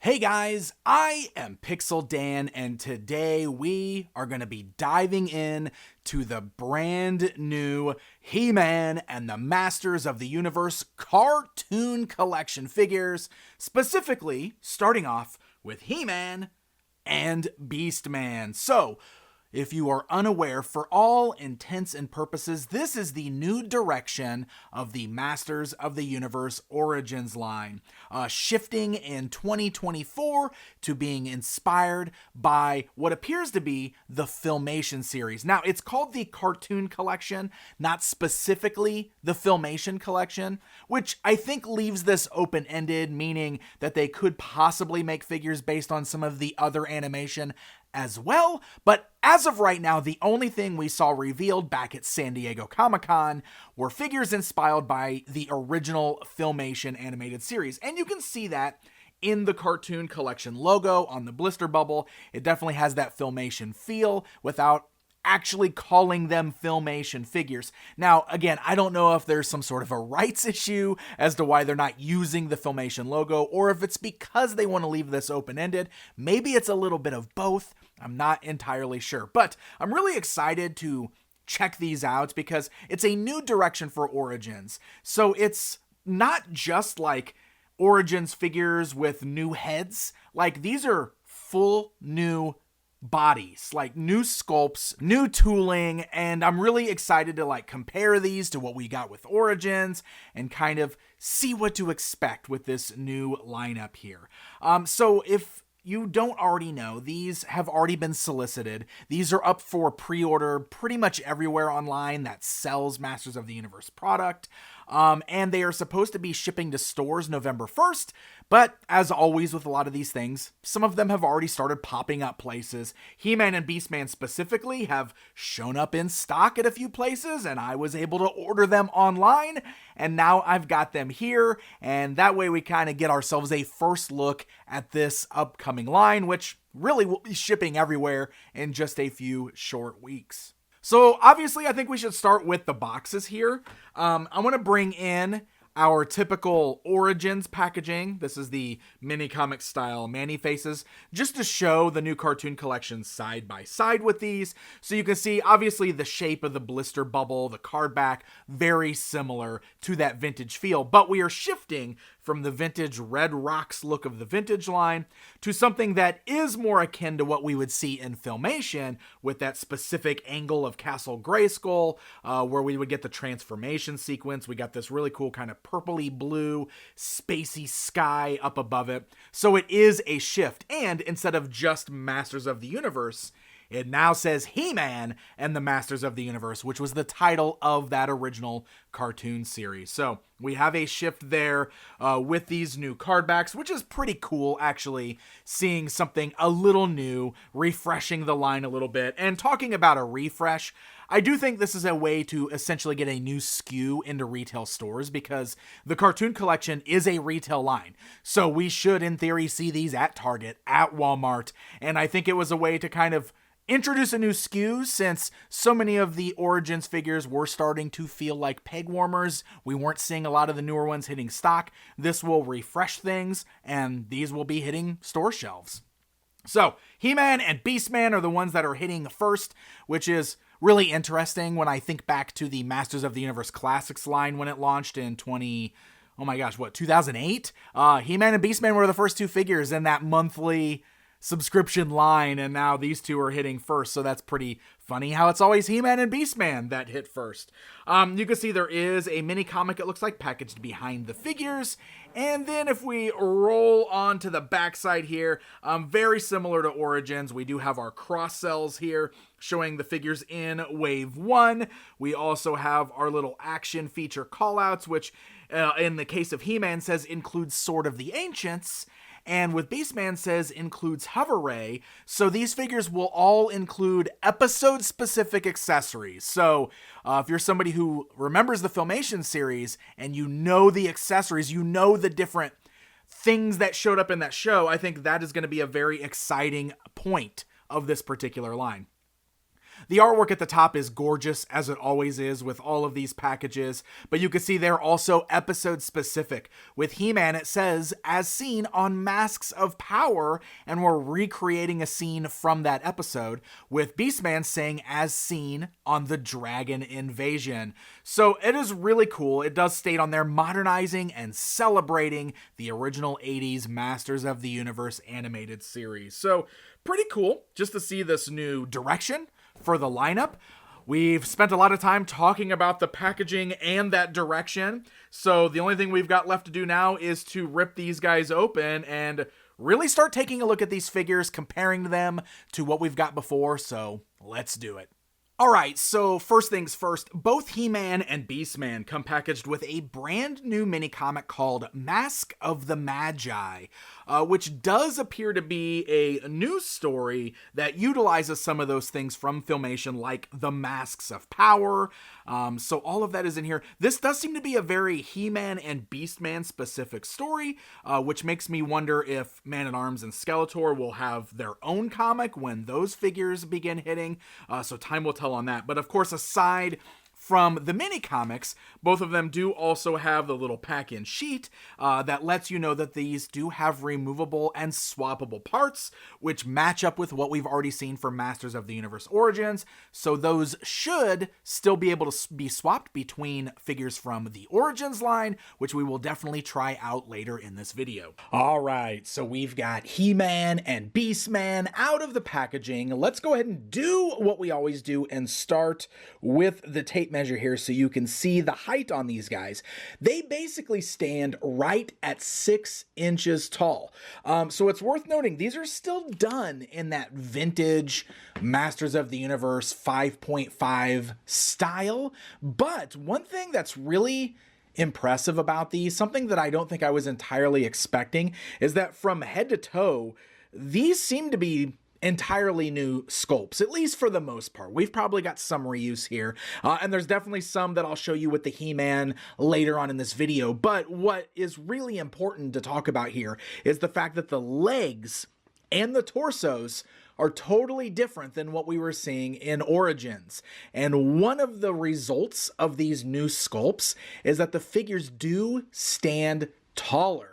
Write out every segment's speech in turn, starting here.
Hey guys, I am Pixel Dan, and today we are going to be diving in to the brand new He-Man and the Masters of the Universe cartoon collection figures, specifically starting off with He-Man and Beastman. So, if you are unaware, for all intents and purposes, this is the new direction of the Masters of the Universe Origins line, shifting in 2024 to being inspired by what appears to be the Filmation series. Now, it's called the Cartoon Collection, not specifically the Filmation Collection, which I think leaves this open-ended, meaning that they could possibly make figures based on some of the other animation as well, but as of right now, the only thing we saw revealed back at San Diego Comic-Con were figures inspired by the original Filmation animated series, and you can see that in the Cartoon Collection logo on the blister bubble. It definitely has that Filmation feel without actually calling them Filmation figures. Now, again, I don't know if there's some sort of a rights issue as to why they're not using the Filmation logo, or if it's because they want to leave this open-ended. Maybe it's a little bit of both. I'm not entirely sure, but I'm really excited to check these out because it's a new direction for Origins. So it's not just like Origins figures with new heads. Like, these are full new bodies, like new sculpts, new tooling, and I'm really excited to like compare these to what we got with Origins and kind of see what to expect with this new lineup here. So if you don't already know, these have already been solicited. These are up for pre-order pretty much everywhere online that sells Masters of the Universe product. And they are supposed to be shipping to stores November 1st, but as always with a lot of these things, some of them have already started popping up places. He-Man and Beastman specifically have shown up in stock at a few places, and I was able to order them online, and now I've got them here, and that way we kind of get ourselves a first look at this upcoming line, which really will be shipping everywhere in just a few short weeks. So obviously, I think we should start with the boxes here. I want to bring in our typical Origins packaging. This is the mini comic style Manny faces, just to show the new cartoon collection side by side with these. So you can see obviously the shape of the blister bubble, the card back, very similar to that vintage feel, but we are shifting from the vintage Red Rocks look of the vintage line to something that is more akin to what we would see in Filmation with that specific angle of Castle Greyskull, where we would get the transformation sequence. We got this really cool kind of purpley blue, spacey sky up above it. So it is a shift, and instead of just Masters of the Universe, it now says He-Man and the Masters of the Universe, which was the title of that original cartoon series. So we have a shift there with these new card backs, which is pretty cool, actually, seeing something a little new, refreshing the line a little bit. And talking about a refresh, I do think this is a way to essentially get a new SKU into retail stores, because the cartoon collection is a retail line. So we should, in theory, see these at Target, at Walmart. And I think it was a way to kind of introduce a new SKU, since so many of the Origins figures were starting to feel like peg warmers. We weren't seeing a lot of the newer ones hitting stock. This will refresh things, and these will be hitting store shelves. So He-Man and Beastman are the ones that are hitting first, which is really interesting when I think back to the Masters of the Universe Classics line when it launched in 2008? He-Man and Beastman were the first two figures in that monthly subscription line, and now these two are hitting first, so that's pretty funny how it's always He-Man and Beastman that hit first. You can see there is a mini comic, it looks like, packaged behind the figures, and then if we roll on to the backside here, very similar to Origins, we do have our cross cells here showing the figures in Wave 1. We also have our little action feature callouts, which in the case of He-Man says includes Sword of the Ancients, and with Beastman says includes Hover Ray. So these figures will all include episode-specific accessories. So if you're somebody who remembers the Filmation series and you know the accessories, you know the different things that showed up in that show, I think that is going to be a very exciting point of this particular line. The artwork at the top is gorgeous, as it always is with all of these packages, but you can see they're also episode specific. With He-Man, it says, as seen on Masks of Power, and we're recreating a scene from that episode, with Beastman saying, as seen on the Dragon Invasion. So it is really cool. It does state on there, modernizing and celebrating the original 80s Masters of the Universe animated series. So pretty cool just to see this new direction for the lineup. We've spent a lot of time talking about the packaging and that direction, so the only thing we've got left to do now is to rip these guys open and really start taking a look at these figures, comparing them to what we've got before, so let's do it. Alright, so first things first, both He-Man and Beastman come packaged with a brand new mini-comic called Mask of the Magi, which does appear to be a news story that utilizes some of those things from Filmation, like the Masks of Power, so all of that is in here. This does seem to be a very He-Man and Beastman specific story, which makes me wonder if Man-at-Arms and Skeletor will have their own comic when those figures begin hitting, so time will tell on that. But of course, aside from the mini comics, both of them do also have the little pack-in sheet that lets you know that these do have removable and swappable parts, which match up with what we've already seen for Masters of the Universe Origins, so those should still be able to be swapped between figures from the Origins line, which we will definitely try out later in this video. Alright, so we've got He-Man and Beastman out of the packaging. Let's go ahead and do what we always do and start with the tape measure here so you can see the height on these guys. They basically stand right at 6 inches tall. So it's worth noting these are still done in that vintage Masters of the Universe 5.5 style. But one thing that's really impressive about these, something that I don't think I was entirely expecting, is that from head to toe, these seem to be entirely new sculpts, at least for the most part. We've probably got some reuse here, and there's definitely some that I'll show you with the He-Man later on in this video, but what is really important to talk about here is the fact that the legs and the torsos are totally different than what we were seeing in Origins. And one of the results of these new sculpts is that the figures do stand taller.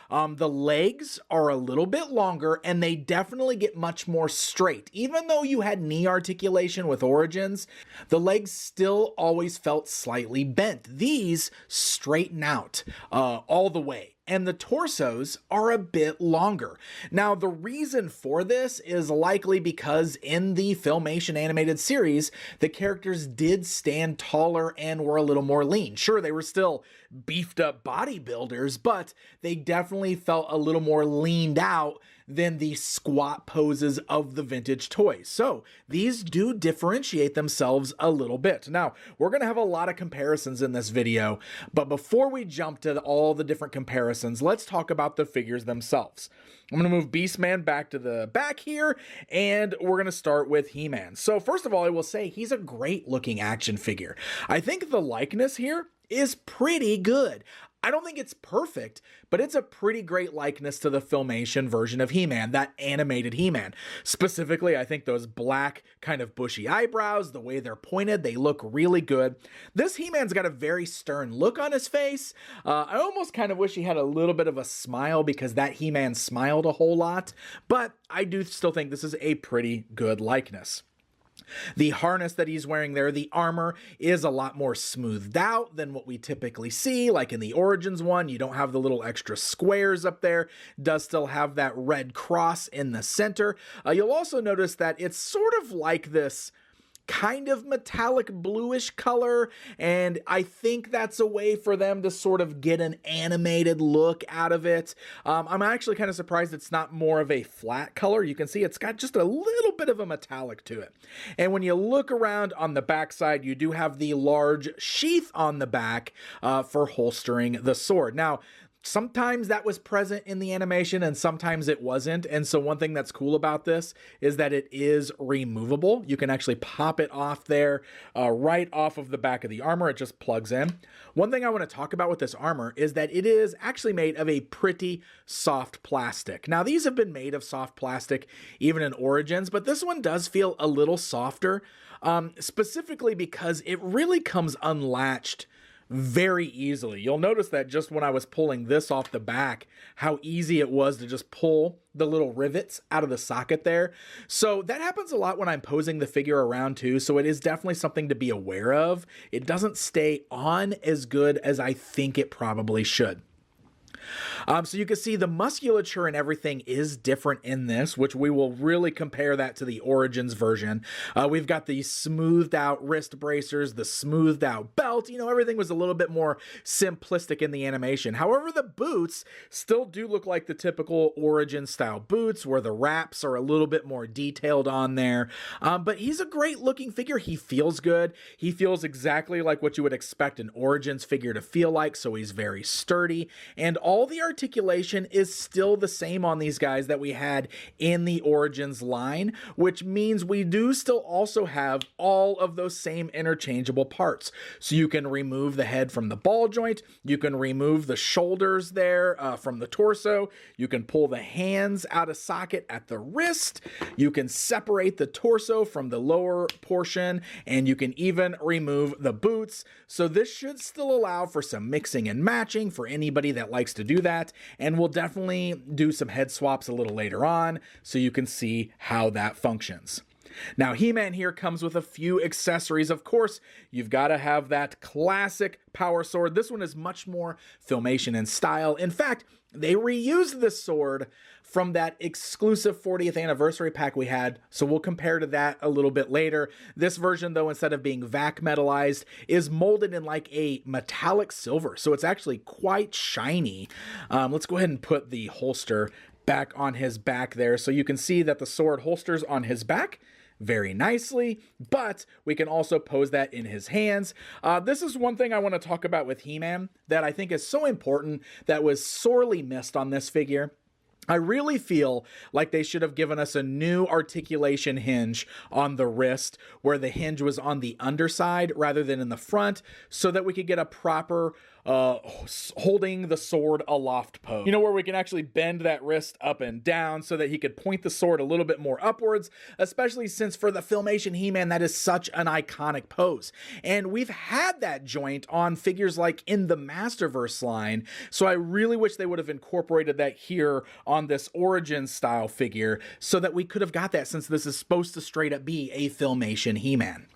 The legs are a little bit longer, and they definitely get much more straight. Even though you had knee articulation with Origins, the legs still always felt slightly bent. These straighten out all the way. And the torsos are a bit longer. Now, the reason for this is likely because in the Filmation animated series, the characters did stand taller and were a little more lean. Sure, they were still beefed up bodybuilders, but they definitely felt a little more leaned out than the squat poses of the vintage toys. So these do differentiate themselves a little bit. Now, we're going to have a lot of comparisons in this video, but before we jump to all the different comparisons, let's talk about the figures themselves. I'm going to move Beastman back to the back here, and we're going to start with He-Man. So first of all, I will say he's a great looking action figure. I think the likeness here is pretty good. I don't think it's perfect, but it's a pretty great likeness to the Filmation version of He-Man, that animated He-Man. Specifically, I think those black kind of bushy eyebrows, the way they're pointed, they look really good. This He-Man's got a very stern look on his face. I almost kind of wish he had a little bit of a smile because that He-Man smiled a whole lot, but I do still think this is a pretty good likeness. The harness that he's wearing there, the armor, is a lot more smoothed out than what we typically see. Like in the Origins one, you don't have the little extra squares up there. It does still have that red cross in the center. You'll also notice that it's sort of like this kind of metallic bluish color, and I think that's a way for them to sort of get an animated look out of it. I'm actually kind of surprised it's not more of a flat color. You can see it's got just a little bit of a metallic to it. And when you look around on the back side, you do have the large sheath on the back for holstering the sword. Now, sometimes that was present in the animation and sometimes it wasn't. And so one thing that's cool about this is that it is removable. You can actually pop it off there, right off of the back of the armor. It just plugs in. One thing I want to talk about with this armor is that it is actually made of a pretty soft plastic. Now, these have been made of soft plastic even in Origins, but this one does feel a little softer, specifically because it really comes unlatched very easily. You'll notice that just when I was pulling this off the back, how easy it was to just pull the little rivets out of the socket there. So that happens a lot when I'm posing the figure around too. So it is definitely something to be aware of. It doesn't stay on as good as I think it probably should. So you can see the musculature and everything is different in this, which we will really compare that to the Origins version. We've got the smoothed out wrist bracers, the smoothed out belt, everything was a little bit more simplistic in the animation. However, the boots still do look like the typical Origin style boots where the wraps are a little bit more detailed on there. But he's a great looking figure. He feels good. He feels exactly like what you would expect an Origins figure to feel like. So he's very sturdy, and all the articulation is still the same on these guys that we had in the Origins line, which means we do still also have all of those same interchangeable parts. So you can remove the head from the ball joint, you can remove the shoulders there from the torso, you can pull the hands out of socket at the wrist, you can separate the torso from the lower portion, and you can even remove the boots. So this should still allow for some mixing and matching for anybody that likes to do that, and we'll definitely do some head swaps a little later on so you can see how that functions. Now, He-Man here comes with a few accessories. Of course, you've got to have that classic power sword. This one is much more Filmation in style. In fact, they reused this sword from that exclusive 40th anniversary pack we had, so we'll compare to that a little bit later. This version, though, instead of being vac metallized, is molded in like a metallic silver, so it's actually quite shiny. Let's go ahead and put the holster back on his back there, so you can see that the sword holsters on his back very nicely, but we can also pose that in his hands. This is one thing I want to talk about with He-Man that I think is so important that was sorely missed on this figure. I really feel like they should have given us a new articulation hinge on the wrist where the hinge was on the underside rather than in the front, so that we could get a proper holding the sword aloft pose. Where we can actually bend that wrist up and down so that he could point the sword a little bit more upwards, especially since for the Filmation He-Man, that is such an iconic pose. And we've had that joint on figures like in the Masterverse line, so I really wish they would have incorporated that here on this Origin style figure so that we could have got that, since this is supposed to straight up be a Filmation He-Man.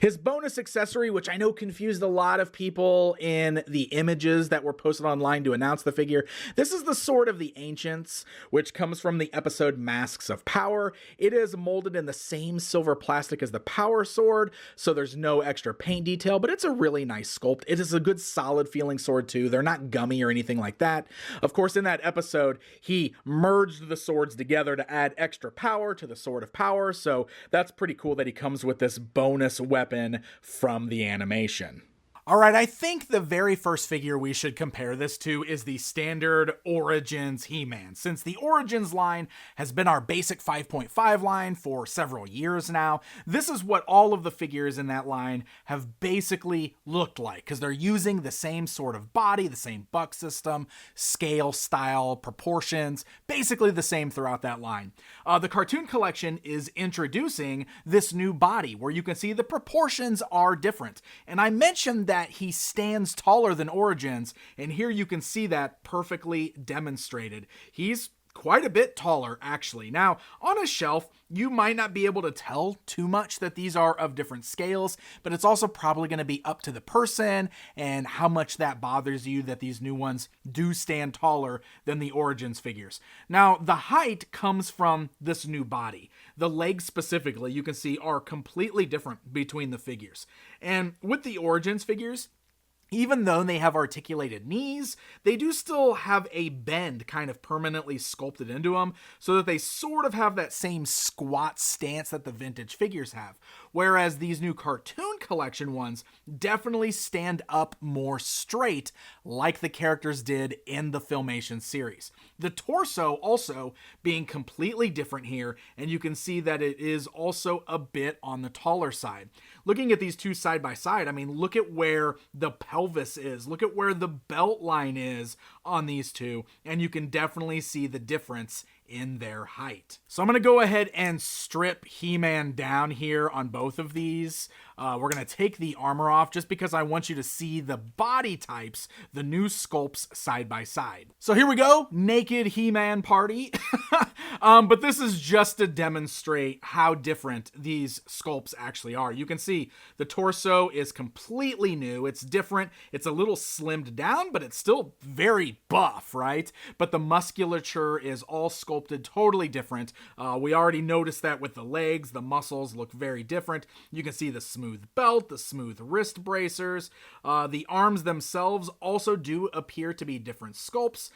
His bonus accessory, which I know confused a lot of people in the images that were posted online to announce the figure, this is the Sword of the Ancients, which comes from the episode Masks of Power. It is molded in the same silver plastic as the Power Sword, so there's no extra paint detail, but it's a really nice sculpt. It is a good solid feeling sword too. They're not gummy or anything like that. Of course, in that episode, he merged the swords together to add extra power to the Sword of Power, so that's pretty cool that he comes with this bonus weapon from the animation. All right, I think the very first figure we should compare this to is the standard Origins He-Man, since the Origins line has been our basic 5.5 line for several years now. This is what all of the figures in that line have basically looked like, because they're using the same sort of body, the same buck system, scale, style, proportions, basically the same throughout that line. The cartoon collection is introducing this new body where you can see the proportions are different, and I mentioned that he stands taller than Origins, and here you can see that perfectly demonstrated. He's quite a bit taller, actually. Now, on a shelf, you might not be able to tell too much that these are of different scales, but it's also probably going to be up to the person and how much that bothers you that these new ones do stand taller than the Origins figures. Now, the height comes from this new body. The legs specifically, you can see, are completely different between the figures. And with the Origins figures, Even though they have articulated knees, they do still have a bend kind of permanently sculpted into them so that they sort of have that same squat stance that the vintage figures have. Whereas these new cartoon collection ones definitely stand up more straight like the characters did in the Filmation series. The torso also being completely different here, and you can see that it is also a bit on the taller side. Looking at these two side by side, I mean, look at where the pelvis is. Look at where the belt line is on these two, and you can definitely see the difference in their height. So I'm going to go ahead and strip He-Man down here on both of these. We're going to take the armor off just because I want you to see the body types, the new sculpts side by side. So here we go, naked He-Man party. But this is just to demonstrate how different these sculpts actually are. You can see the torso is completely new. It's different. It's a little slimmed down, but it's still very buff, right? But the musculature is all sculpted totally different. We already noticed that with the legs. The muscles look very different. You can see the smooth belt, the smooth wrist bracers. The arms themselves also do appear to be different sculpts.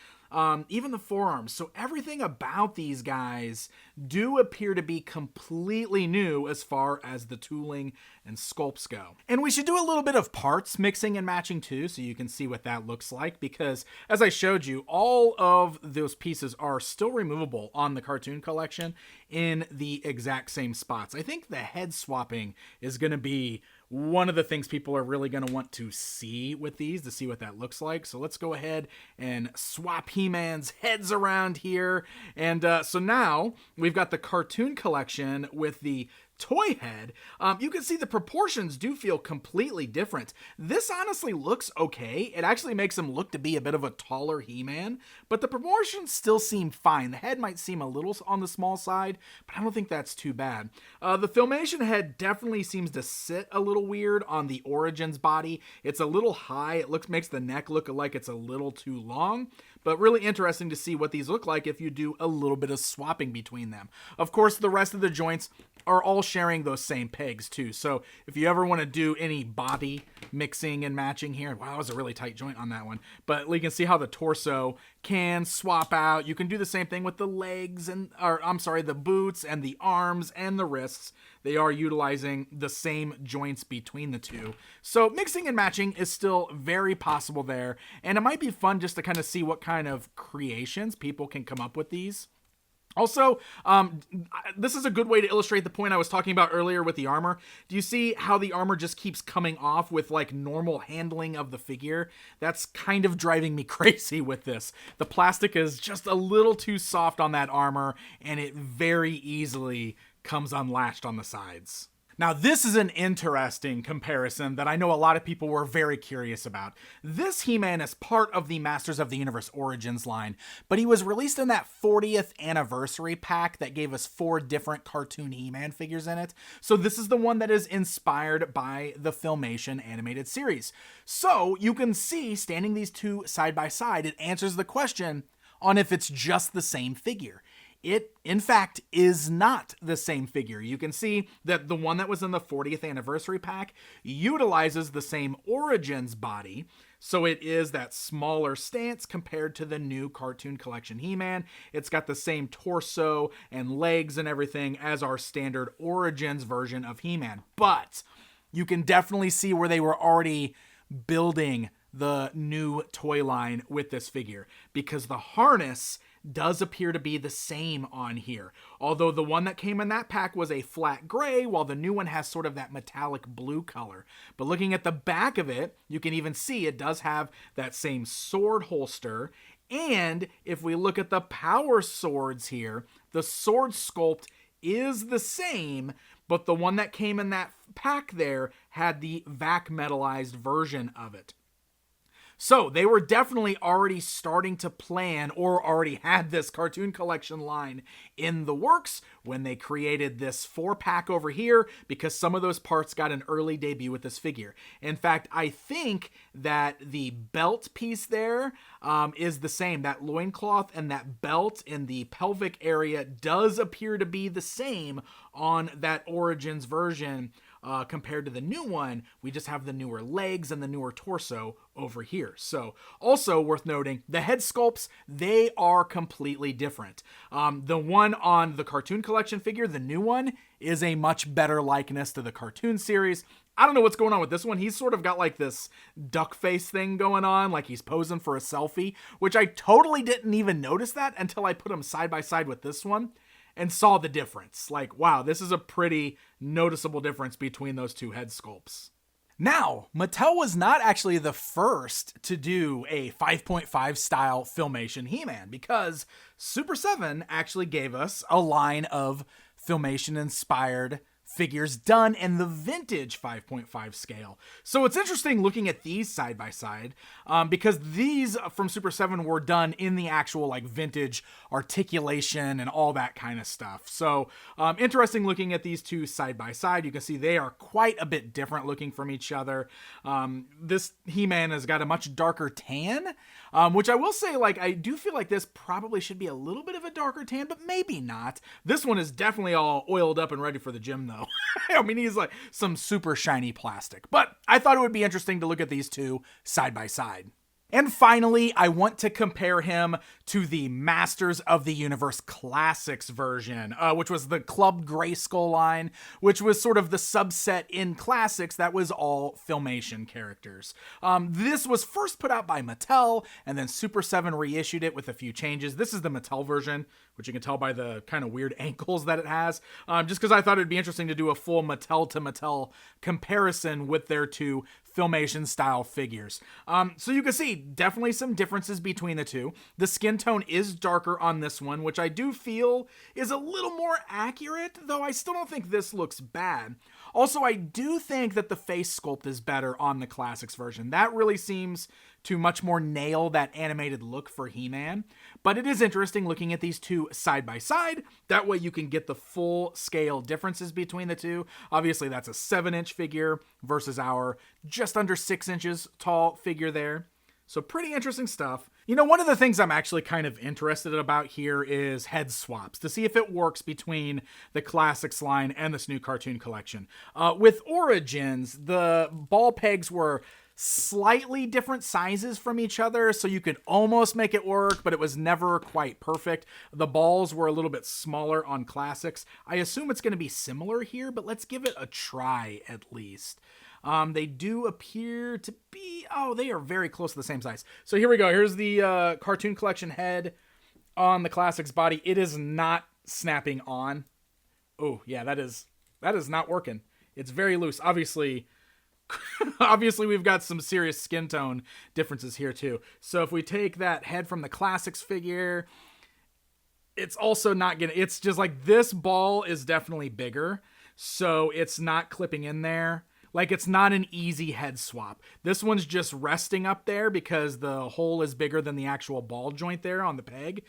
Even the forearms. So everything about these guys do appear to be completely new as far as the tooling and sculpts go. And we should do a little bit of parts mixing and matching too, so you can see what that looks like, because as I showed you, all of those pieces are still removable on the cartoon collection in the exact same spots. I think the head swapping is going to be one of the things people are really going to want to see with these, to see what that looks like. So let's go ahead and swap He-Man's heads around here. And so now we've got the cartoon collection with the toy head. You can see the proportions do feel completely different. This honestly looks okay. It actually makes him look to be a bit of a taller He-Man, but the proportions still seem fine. The head might seem a little on the small side, but I don't think that's too bad. The Filmation head definitely seems to sit a little weird on the Origins body. It's a little high. It makes the neck look like it's a little too long, but really interesting to see what these look like if you do a little bit of swapping between them. Of course, the rest of the joints are all sharing those same pegs too. So if you ever want to do any body mixing and matching here, wow, that was a really tight joint on that one. But you can see how the torso can swap out. You can do the same thing with the legs the boots and the arms and the wrists. They are utilizing the same joints between the two. So mixing and matching is still very possible there. And it might be fun just to kind of see what kind of creations people can come up with these. Also, this is a good way to illustrate the point I was talking about earlier with the armor. Do you see how the armor just keeps coming off with like normal handling of the figure? That's kind of driving me crazy with this. The plastic is just a little too soft on that armor, and it very easily comes unlatched on the sides. Now, this is an interesting comparison that I know a lot of people were very curious about. This He-Man is part of the Masters of the Universe Origins line, but he was released in that 40th anniversary pack that gave us 4 different cartoon He-Man figures in it. So this is the one that is inspired by the Filmation animated series. So you can see, standing these two side by side, it answers the question on if it's just the same figure. It, in fact, is not the same figure. You can see that the one that was in the 40th anniversary pack utilizes the same Origins body, so it is that smaller stance compared to the new cartoon collection He-Man. It's got the same torso and legs and everything as our standard Origins version of He-Man. But you can definitely see where they were already building the new toy line with this figure, because the harness does appear to be the same on here. Although the one that came in that pack was a flat gray, while the new one has sort of that metallic blue color. But looking at the back of it, you can even see it does have that same sword holster. And if we look at the power swords here, the sword sculpt is the same, but the one that came in that pack there had the vac metallized version of it. So they were definitely already starting to plan, or already had this cartoon collection line in the works when they created this 4-pack over here, because some of those parts got an early debut with this figure. In fact, I think that the belt piece there is the same. That loincloth and that belt in the pelvic area does appear to be the same on that Origins version compared to the new one, we just have the newer legs and the newer torso over here. So also worth noting, the head sculpts, they are completely different. The one on the cartoon collection figure, the new one, is a much better likeness to the cartoon series. I don't know what's going on with this one. He's sort of got like this duck face thing going on, like he's posing for a selfie, which I totally didn't even notice that until I put him side by side with this one and saw the difference. Like, wow, this is a pretty noticeable difference between those two head sculpts. Now, Mattel was not actually the first to do a 5.5 style Filmation He-Man, because Super 7 actually gave us a line of Filmation inspired figures done in the vintage 5.5 scale. So it's interesting looking at these side by side, because these from Super 7 were done in the actual like vintage articulation and all that kind of stuff. So interesting looking at these two side by side. You can see they are quite a bit different looking from each other. This He-Man has got a much darker tan, which I will say, like, I do feel like this probably should be a little bit of a darker tan, but maybe not. This one is definitely all oiled up and ready for the gym, though. I mean, he's like some super shiny plastic. But I thought it would be interesting to look at these two side by side. And finally, I want to compare him to the Masters of the Universe Classics version, which was the Club Greyskull line, which was sort of the subset in Classics that was all Filmation characters. This was first put out by Mattel, and then Super 7 reissued it with a few changes. This is the Mattel version, which you can tell by the kind of weird ankles that it has, just because I thought it'd be interesting to do a full Mattel to Mattel comparison with their two Filmation style figures. So you can see definitely some differences between the two. The skin tone is darker on this one, which I do feel is a little more accurate, though I still don't think this looks bad. Also, I do think that the face sculpt is better on the Classics version. That really seems to much more nail that animated look for He-Man. But it is interesting looking at these two side by side. That way you can get the full scale differences between the two. Obviously, that's a 7-inch figure versus our just under 6 inches tall figure there. So pretty interesting stuff. You know, one of the things I'm actually kind of interested about here is head swaps, to see if it works between the Classics line and this new cartoon collection. With Origins, the ball pegs were slightly different sizes from each other, so you could almost make it work, but it was never quite perfect. The balls were a little bit smaller on Classics. I assume it's going to be similar here, but let's give it a try at least. They do appear to be, they are very close to the same size. So here we go. Here's the cartoon collection head on the Classics body. It is not snapping on. Oh, yeah, that is not working. It's very loose. Obviously, we've got some serious skin tone differences here too. So if we take that head from the Classics figure, it's also not gonna, it's just like this ball is definitely bigger, so it's not clipping in there. Like, it's not an easy head swap. This one's just resting up there because the hole is bigger than the actual ball joint there on the peg.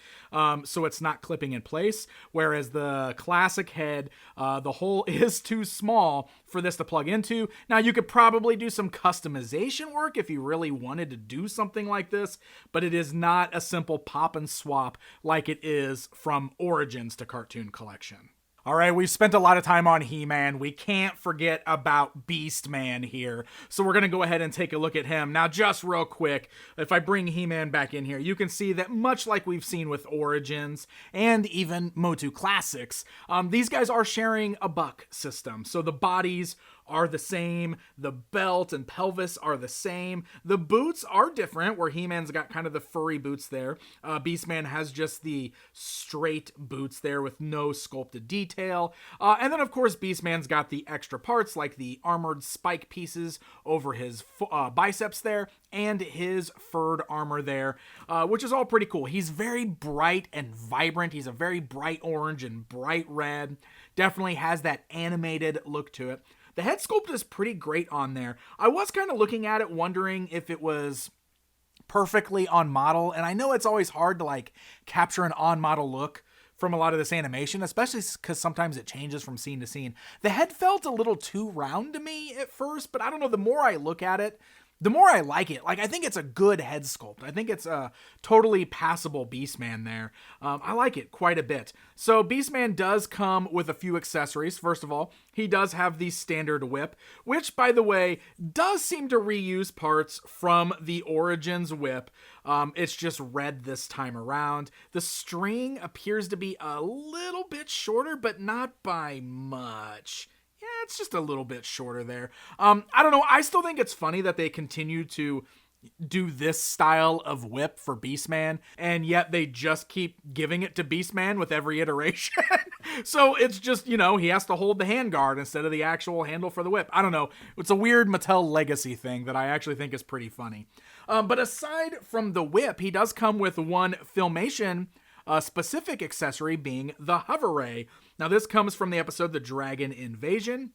So it's not clipping in place. Whereas the Classic head, the hole is too small for this to plug into. Now, you could probably do some customization work if you really wanted to do something like this, but it is not a simple pop and swap like it is from Origins to Cartoon Collection. All right, we've spent a lot of time on He-Man. We can't forget about Beast-Man here. So we're going to go ahead and take a look at him. Now, just real quick, if I bring He-Man back in here, you can see that much like we've seen with Origins and even MOTU Classics, these guys are sharing a buck system. So the bodies are the same, the belt and pelvis are the same, the boots are different, where He-Man's got kind of the furry boots there. Beast-Man has just the straight boots there with no sculpted detail, and then of course Beast-Man's got the extra parts like the armored spike pieces over his biceps there and his furred armor there, which is all pretty cool. He's very bright and vibrant. He's a very bright orange and bright red, definitely has that animated look to it. The head sculpt is pretty great on there. I was kind of looking at it wondering if it was perfectly on model, and I know it's always hard to like capture an on model look from a lot of this animation, especially because sometimes it changes from scene to scene. The head felt a little too round to me at first, but I don't know, the more I look at it, the more I like it. Like, I think it's a good head sculpt. I think it's a totally passable Beastman there. I like it quite a bit. So Beastman does come with a few accessories. First of all, he does have the standard whip, which, by the way, does seem to reuse parts from the Origins whip. It's just red this time around. The string appears to be a little bit shorter, but not by much. Yeah, it's just a little bit shorter there. I don't know. I still think it's funny that they continue to do this style of whip for Beastman, and yet they just keep giving it to Beastman with every iteration. So it's just, he has to hold the handguard instead of the actual handle for the whip. I don't know. It's a weird Mattel legacy thing that I actually think is pretty funny. But aside from the whip, he does come with one Filmation specific accessory, being the hover ray. Now, this comes from the episode The Dragon Invasion.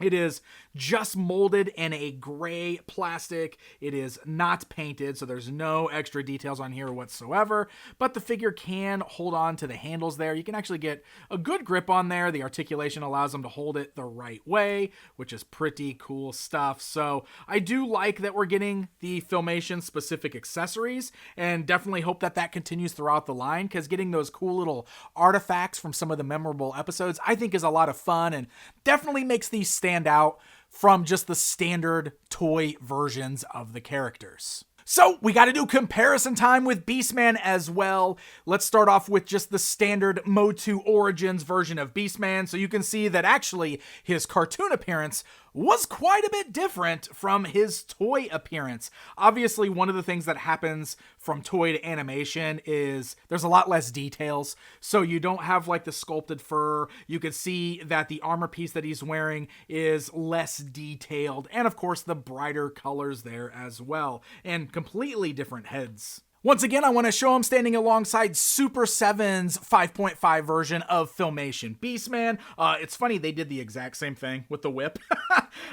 It is just molded in a gray plastic. It is not painted, so there's no extra details on here whatsoever, but the figure can hold on to the handles there. You can actually get a good grip on there. The articulation allows them to hold it the right way, which is pretty cool stuff. So I do like that we're getting the Filmation specific accessories, and definitely hope that that continues throughout the line, because getting those cool little artifacts from some of the memorable episodes I think is a lot of fun, and definitely makes these stand out from just the standard toy versions of the characters. So we got to do comparison time with Beastman as well. Let's start off with just the standard MOTU Origins version of Beastman, so you can see that actually his cartoon appearance was quite a bit different from his toy appearance. Obviously, one of the things that happens from toy to animation is there's a lot less details. So you don't have like the sculpted fur. You can see that the armor piece that he's wearing is less detailed. And of course, the brighter colors there as well. And completely different heads. Once again, I want to show him standing alongside Super 7's 5.5 version of Filmation Beastman. It's funny, they did the exact same thing with the whip.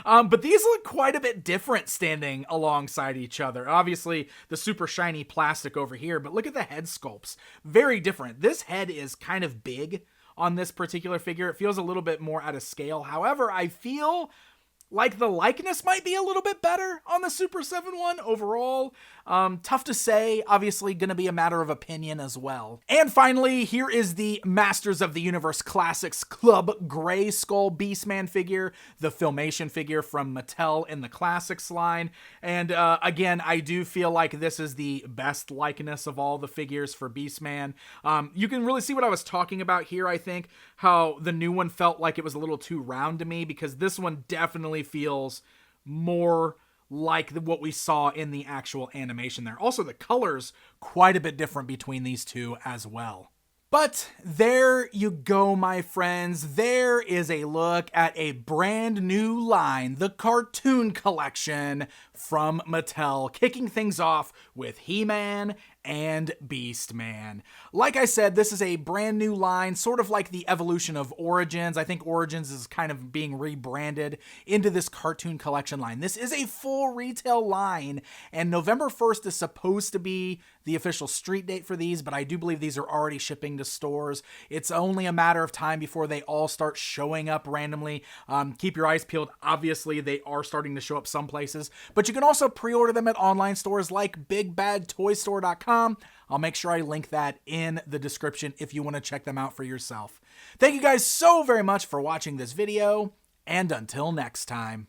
But these look quite a bit different standing alongside each other. Obviously, the super shiny plastic over here, but look at the head sculpts. Very different. This head is kind of big on this particular figure. It feels a little bit more out of scale. However, I feel like the likeness might be a little bit better on the Super 7 one overall. Tough to say, obviously going to be a matter of opinion as well. And finally, here is the Masters of the Universe Classics Club Greyskull Beastman figure, the Filmation figure from Mattel in the Classics line. And again, I do feel like this is the best likeness of all the figures for Beastman. You can really see what I was talking about here, I think, how the new one felt like it was a little too round to me, because this one definitely feels more like what we saw in the actual animation there. Also, the colors quite a bit different between these two as well. But there you go, my friends. There is a look at a brand new line, the Cartoon Collection from Mattel, kicking things off with He-Man and Beastman. Like I said, this is a brand new line, sort of like the evolution of Origins. I think Origins is kind of being rebranded into this Cartoon Collection line. This is a full retail line, and November 1st is supposed to be the official street date for these, but I do believe these are already shipping to stores. It's only a matter of time before they all start showing up randomly. Keep your eyes peeled. Obviously, they are starting to show up some places, but you can also pre-order them at online stores like BigBadToyStore.com. I'll make sure I link that in the description if you want to check them out for yourself. Thank you guys so very much for watching this video, and until next time.